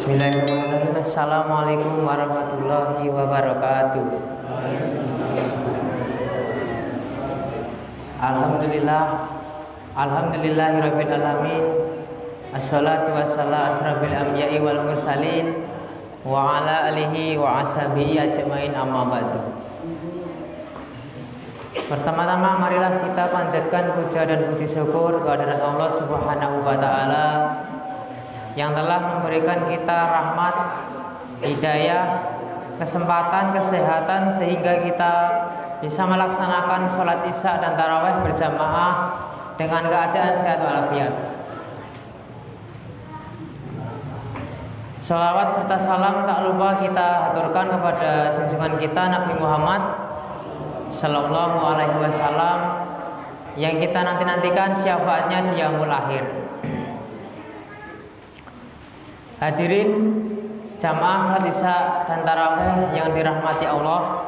Bismillahirrahmanirrahim. Assalamualaikum warahmatullahi wabarakatuh. Alhamdulillahirabbil alamin. Assalatu wassalamu asrafil anbiya'i wal mursalin wa ala alihi wa ashabihi ajmain, amma ba'du. Pertama-tama marilah kita panjatkan puja dan puji syukur kehadirat Allah Subhanahu wa taala yang telah memberikan kita rahmat, hidayah, kesempatan, kesehatan sehingga kita bisa melaksanakan sholat isya dan tarawih berjamaah dengan keadaan sehat walafiat. Sholawat serta salam tak lupa kita aturkan kepada junjungan kita Nabi Muhammad Sallallahu Alaihi Wasallam yang kita nantikan syafaatnya di yaumul akhir. Hadirin jamaah salat isya dan tarawih yang dirahmati Allah,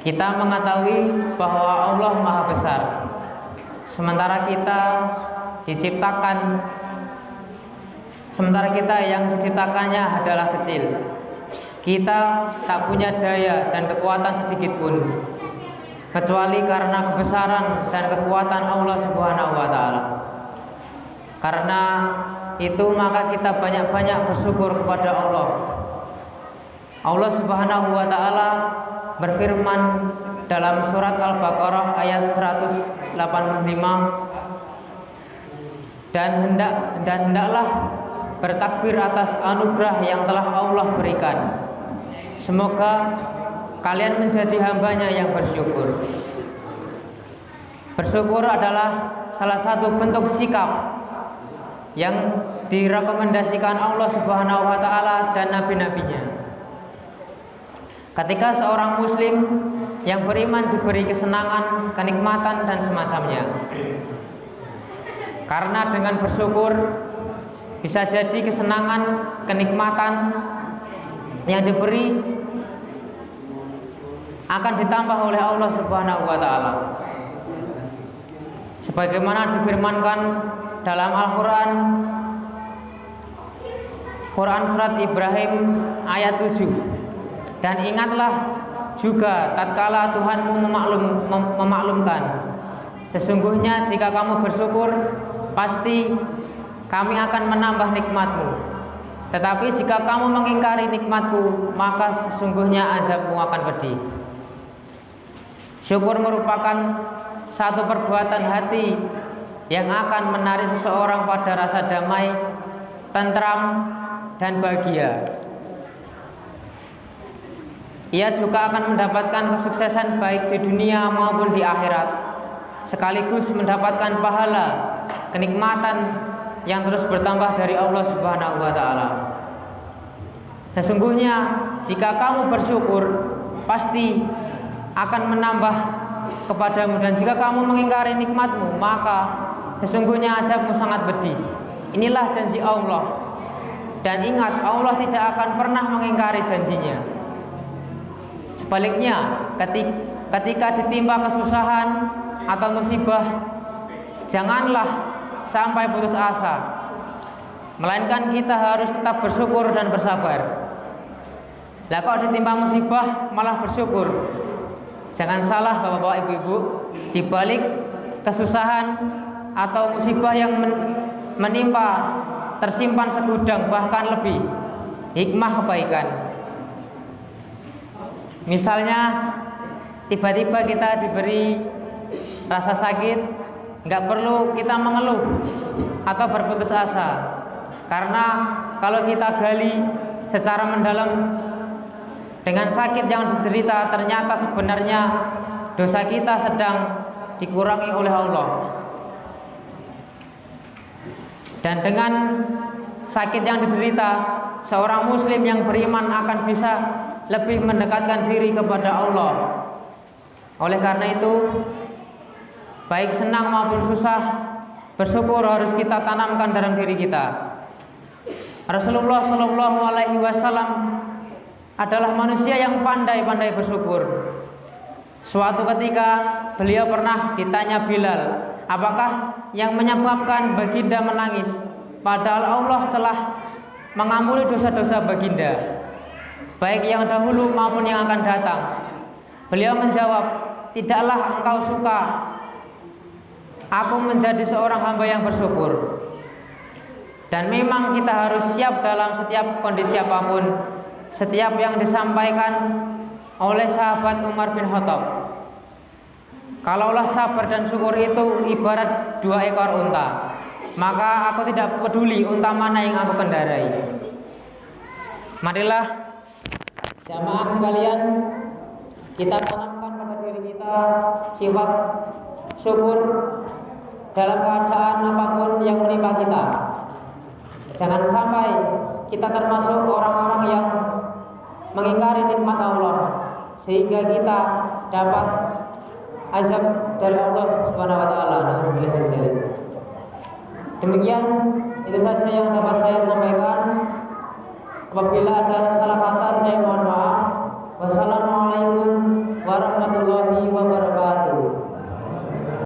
kita mengetahui bahwa Allah Maha Besar, sementara kita yang diciptakannya adalah kecil. Kita tak punya daya dan kekuatan sedikit pun kecuali karena kebesaran dan kekuatan Allah Subhanahu wa taala. Karena itu maka kita banyak-banyak bersyukur kepada Allah. Allah Subhanahu wa taala berfirman dalam surat Al-Baqarah ayat 185, dan hendaklah bertakbir atas anugerah yang telah Allah berikan. Semoga kalian menjadi hambanya yang bersyukur. Bersyukur adalah salah satu bentuk sikap yang direkomendasikan Allah Subhanahu wa taala dan nabi-nabinya. Ketika seorang muslim yang beriman diberi kesenangan, kenikmatan dan semacamnya. Karena dengan bersyukur bisa jadi kesenangan, kenikmatan yang diberi akan ditambah oleh Allah Subhanahu wa taala. Sebagaimana difirmankan dalam Al-Quran, Quran surat Ibrahim ayat 7, dan ingatlah juga tatkala Tuhanmu memaklumkan, sesungguhnya jika kamu bersyukur pasti kami akan menambah nikmatmu, tetapi jika kamu mengingkari nikmatku maka sesungguhnya azabmu akan pedih. Syukur merupakan satu perbuatan hati yang akan menarik seseorang pada rasa damai, tentram, dan bahagia. Ia juga akan mendapatkan kesuksesan baik di dunia maupun di akhirat, sekaligus mendapatkan pahala, kenikmatan yang terus bertambah dari Allah Subhanahu wa taala. Sesungguhnya jika kamu bersyukur pasti akan menambah kepadamu, dan jika kamu mengingkari nikmatmu maka sesungguhnya azabmu sangat pedih. Inilah janji Allah. Dan ingat, Allah tidak akan pernah mengingkari janjinya. Sebaliknya, ketika ditimpa kesusahan atau musibah, janganlah sampai putus asa, melainkan kita harus tetap bersyukur dan bersabar. Lah kok ditimpa musibah malah bersyukur? Jangan salah bapak-bapak, ibu-ibu, di balik kesusahan atau musibah yang menimpa tersimpan segudang bahkan lebih hikmah kebaikan. Misalnya tiba-tiba kita diberi rasa sakit, nggak perlu kita mengeluh atau berputus asa, karena kalau kita gali secara mendalam dengan sakit yang diderita, ternyata sebenarnya dosa kita sedang dikurangi oleh Allah. Dan dengan sakit yang diderita, seorang muslim yang beriman akan bisa lebih mendekatkan diri kepada Allah. Oleh karena itu, baik senang maupun susah, bersyukur harus kita tanamkan dalam diri kita. Rasulullah Shallallahu Alaihi Wasallam adalah manusia yang pandai-pandai bersyukur. Suatu ketika beliau pernah ditanya Bilal, apakah yang menyebabkan baginda menangis? padahal Allah telah mengampuni dosa-dosa baginda, baik yang dahulu maupun yang akan datang. Beliau menjawab, tidaklah engkau suka aku menjadi seorang hamba yang bersyukur. Dan memang kita harus siap dalam setiap kondisi apapun. Setiap yang disampaikan oleh sahabat Umar bin Khattab, kalaulah sabar dan syukur itu ibarat 2 ekor unta, maka aku tidak peduli unta mana yang aku kendarai. Marilah jamaah sekalian, kita tanamkan pada diri kita sifat syukur dalam keadaan apapun yang menimpa kita. Jangan sampai kita termasuk orang-orang yang mengingkari nikmat Allah sehingga kita dapat azab dari Allah Subhanahu wa taala. Nauzubillah min dzalik. Demikian itu saja yang dapat saya sampaikan. Apabila ada salah kata saya mohon maaf. Wassalamualaikum warahmatullahi